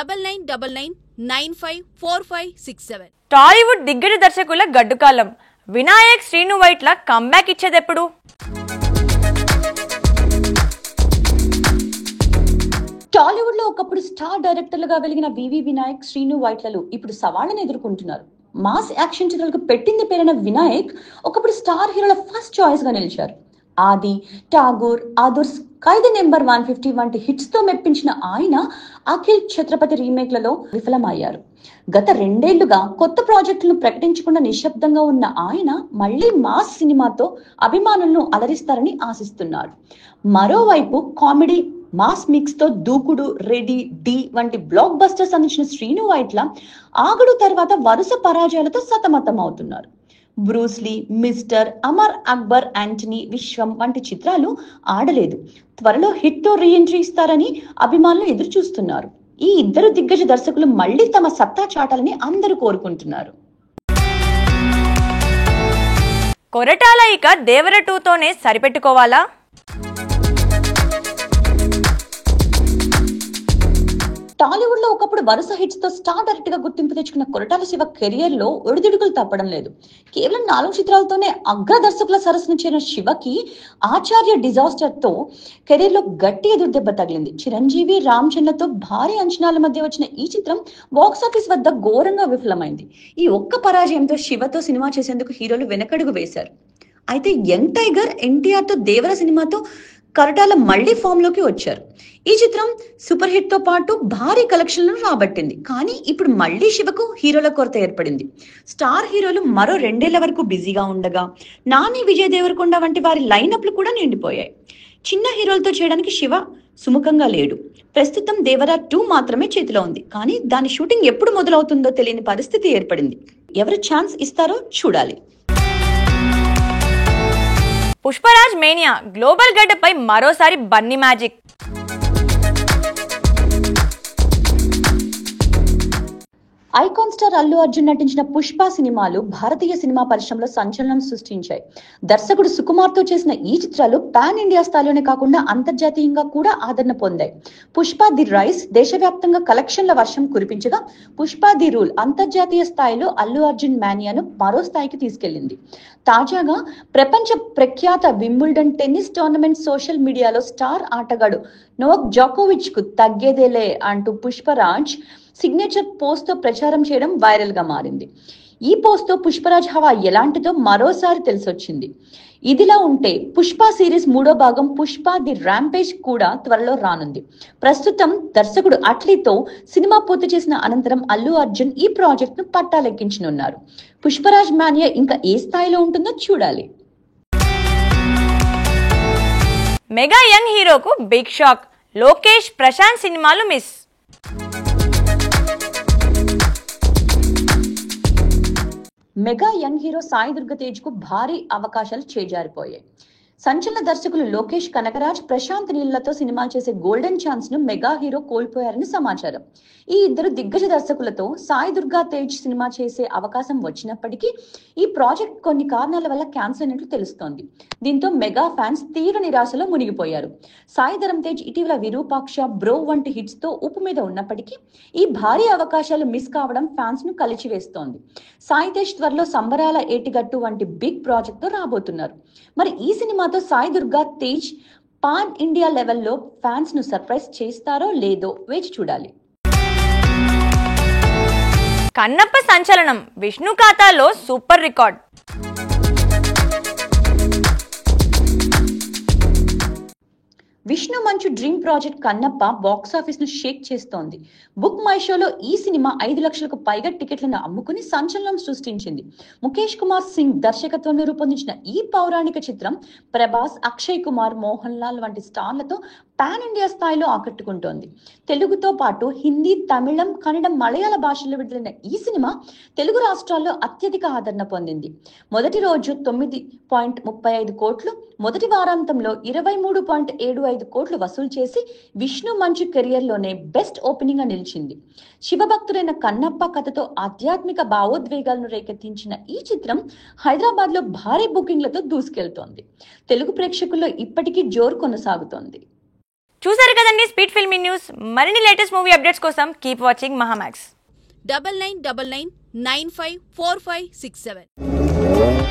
9999954567. టాలీవుడ్ దిగ్గజ దర్శకుల గడ్డుకాలం వినాయక్ శ్రీను వైట్ల కంబ్యాక్ ఇచ్చేదెప్పుడు? టాలీవుడ్ లో ఒకప్పుడు స్టార్ డైరెక్టర్లుగా వెలిగిన వివి వినాయక్, శ్రీను వైట్లలు ఇప్పుడు సవాళ్లను ఎదుర్కొంటున్నారు. మాస్ యాక్షన్ చిత్రాలకు పెట్టింది పేరైన వినాయక్ ఒకప్పుడు స్టార్ హీరోల ఫస్ట్ చాయిస్ గా నిలిచారు. ఆది, ఠాగూర్, ఆదుర్స్, ఖైదీ నెంబర్ 150 వంటి హిట్స్ తో మెప్పించిన ఆయన అఖిల్, ఛత్రపతి రీమేక్లలో విఫలమయ్యారు. గత 2 ఏళ్లుగా కొత్త ప్రాజెక్టులను ప్రకటించకుండా నిశ్శబ్దంగా ఉన్న ఆయన మళ్లీ మాస్ సినిమాతో అభిమానులను అలరిస్తారని ఆశిస్తున్నారు. మరోవైపు కామెడీ మాస్ మిక్స్ తో దూకుడు, రెడీ, డి వంటి బ్లాక్ బస్టర్స్ అందించిన శ్రీను వైట్ల ఆగడు తర్వాత వరుస పరాజయాలతో సతమతం అవుతున్నారు. Bruce Lee, mister, Amar Akbar, Antony, విశ్వం వంటి చిత్రాలు ఆడలేదు. త్వరలో హిట్ తో రీఎంట్రీ ఇస్తారని అభిమానులు ఎదురు చూస్తున్నారు. ఈ ఇద్దరు దిగ్గజ దర్శకులు మళ్లీ తమ సత్తా చాటాలని అందరూ కోరుకుంటున్నారు. కొరటాల ఇక దేవర 2తోనే సరిపెట్టుకోవాలా? టాలీవుడ్ లో ఒకప్పుడు వరుస హిట్స్ తో స్టార్ డైరెక్ట్ గా గుర్తింపు తెచ్చుకున్న కొరటాల శివ కెరియర్ లో ఒడిదుడుకులు తప్పడం లేదు. కేవలం 4 చిత్రాలతోనే అగ్ర దర్శకుల సరసన చేరిన శివకి ఆచార్య డిజాస్టర్ తో కెరీర్ లో గట్టి ఎదురుదెబ్బ తగిలింది. చిరంజీవి, రామ్ చరణ్లతో భారీ అంచనాల మధ్య వచ్చిన ఈ చిత్రం బాక్సాఫీస్ వద్ద ఘోరంగా విఫలమైంది. ఈ ఒక్క పరాజయంతో శివతో సినిమా చేసేందుకు హీరోలు వెనకడుగు వేశారు. అయితే యంగ్ టైగర్ ఎన్టీఆర్ తో దేవర సినిమాతో కొరటాల మళ్లీ ఫామ్ లోకి వచ్చారు. ఈ చిత్రం సూపర్ హిట్ తో పాటు భారీ కలెక్షన్లను రాబట్టింది. కానీ ఇప్పుడు మళ్లీ శివకు హీరోల కొరత ఏర్పడింది. స్టార్ హీరోలు మరో 2 ఏళ్ల వరకు బిజీగా ఉండగా నాని, విజయ్ దేవరకొండ వంటి వారి లైనప్లు కూడా నిండిపోయాయి. చిన్న హీరోలతో చేయడానికి శివ సుముఖంగా లేడు. ప్రస్తుతం దేవర 2 మాత్రమే చేతిలో ఉంది. కానీ దాని షూటింగ్ ఎప్పుడు మొదలవుతుందో తెలియని పరిస్థితి ఏర్పడింది. ఎవరు ఛాన్స్ ఇస్తారో చూడాలి. పుష్పరాజ్ మేనియా గ్లోబల్ గడ్డపై మరోసారి Bunny magic. Icon star Allu Arjun నటించిన పుష్ప సినిమాలు భారతీయ సినిమా పరిశ్రమలో సంచలనం సృష్టించాయి. దర్శకుడు సుకుమార్ తో చేసిన ఈ చిత్రాలు పాన్ ఇండియా స్థాయిలోనే కాకుండా అంతర్జాతీయంగా కూడా ఆదరణ పొందాయి. పుష్ప ది రైస్ దేశవ్యాప్తంగా కలెక్షన్ల వర్షం కురిపించగా, పుష్ప ది రూల్ అంతర్జాతీయ స్థాయిలో అల్లు అర్జున్ మానియాను మరో స్థాయికి తీసుకెళ్లింది. తాజాగా ప్రపంచ ప్రఖ్యాత వింబుల్డన్ టెన్నిస్ టోర్నమెంట్ సోషల్ మీడియాలో స్టార్ ఆటగాడు నోవాక్ జోకోవిచ్ కు తగ్గేదేలే అంటూ పుష్పరాజ్ సిగ్నేచర్ పోస్ట్ తో ప్రచారం చేయడం వైరల్ గా మారింది. ఈ పోస్ట్ తో పుష్పరాజ్ హవా ఎలాంటిదో మరోసారి తెలిసొచ్చింది. ఇదిలా ఉంటే పుష్ప సిరీస్ 3వ భాగం పుష్ప ది ర్యాంపేజ్ కూడా త్వరలో రానుంది. ప్రస్తుతం దర్శకుడు అట్లీతో సినిమా పూర్తి చేసిన అనంతరం అల్లు అర్జున్ ఈ ప్రాజెక్ట్ ను పట్టాలెక్కించనున్నారు. పుష్పరాజ్ మానియా ఇంకా ఏ స్థాయిలో ఉంటుందో చూడాలి. మెగా యంగ్ హీరోకు బిగ్ షాక్. లోకేష్, ప్రశాంత్ సినిమాలు miss. Mega young hero Sai Durga Tej కు భారీ అవకాశాలు చేజారిపోయాయి. సంచలన దర్శకులు లోకేష్ కనకరాజ్, ప్రశాంత్ నీళ్లతో సినిమాలు చేసే గోల్డెన్ ఛాన్స్ ను మెగా హీరో కోల్పోయారని సమాచారం. ఈ ఇద్దరు దిగ్గజ దర్శకులతో సాయి దుర్గా తేజ్ సినిమా చేసే అవకాశం వచ్చినప్పటికీ ఈ ప్రాజెక్ట్ కొన్ని కారణాల వల్ల క్యాన్సిల్ అయినట్లు తెలుస్తోంది. దీంతో మెగా ఫ్యాన్స్ తీవ్ర నిరాశలో మునిగిపోయారు. సాయి ధరమ్ తేజ్ ఇటీవల విరూపాక్ష, బ్రో వంటి హిట్స్ తో ఉప్పు మీద ఉన్నప్పటికీ ఈ భారీ అవకాశాలు మిస్ కావడం ఫ్యాన్స్ ను కలిచివేస్తోంది. సాయి తేజ్ త్వరలో సంబరాల ఏటిగట్టు వంటి బిగ్ ప్రాజెక్ట్ తో రాబోతున్నారు. మరి ఈ సినిమాతో సాయి దుర్గా తేజ్ పాన్ ఇండియా లెవెల్లో ఫ్యాన్స్ ను సర్ప్రైజ్ చేస్తారో లేదో వేచి చూడాలి. కన్నప్ప సంచలనం, విష్ణు ఖాతాలో సూపర్ రికార్డ్. విష్ణు మంచు డ్రీమ్ ప్రాజెక్ట్ కన్నప్ప బాక్సాఫీస్ ను షేక్ చేస్తోంది. బుక్ మై షోలో ఈ సినిమా 5 లక్షలకు పైగా టికెట్లను అమ్ముకుని సంచలనం సృష్టించింది. ముఖేష్ కుమార్ సింగ్ దర్శకత్వంలో రూపొందించిన ఈ పౌరాణిక చిత్రం ప్రభాస్, అక్షయ్ కుమార్, మోహన్ లాల్ వంటి స్టార్లతో పాన్ ఇండియా స్థాయిలో ఆకట్టుకుంటోంది. తెలుగుతో పాటు హిందీ, తమిళం, కన్నడం, మలయాళ భాషల్లో విడుదలైన ఈ సినిమా తెలుగు రాష్ట్రాల్లో అత్యధిక ఆదరణ పొందింది. మొదటి రోజు 9.35 కోట్లు, మొదటి వారాంతంలో 23.75 కోట్లు వసూలు చేసి విష్ణు మంచు కెరియర్ లోనే బెస్ట్ ఓపెనింగ్ గా నిలిచింది. శివభక్తుడైన కన్నప్ప కథతో ఆధ్యాత్మిక భావోద్వేగాలను రేకెత్తించిన ఈ చిత్రం హైదరాబాద్ లో భారీ బుకింగ్లతో దూసుకెళ్తోంది. తెలుగు ప్రేక్షకుల్లో ఇప్పటికీ జోరు కొనసాగుతోంది. చూసారు కదండి స్పీడ్ ఫిల్మీ న్యూస్. మరిన్ని లేటెస్ట్ మూవీ అప్డేట్స్ కోసం కీప్ వాచింగ్ మహామాక్స్. 9999954567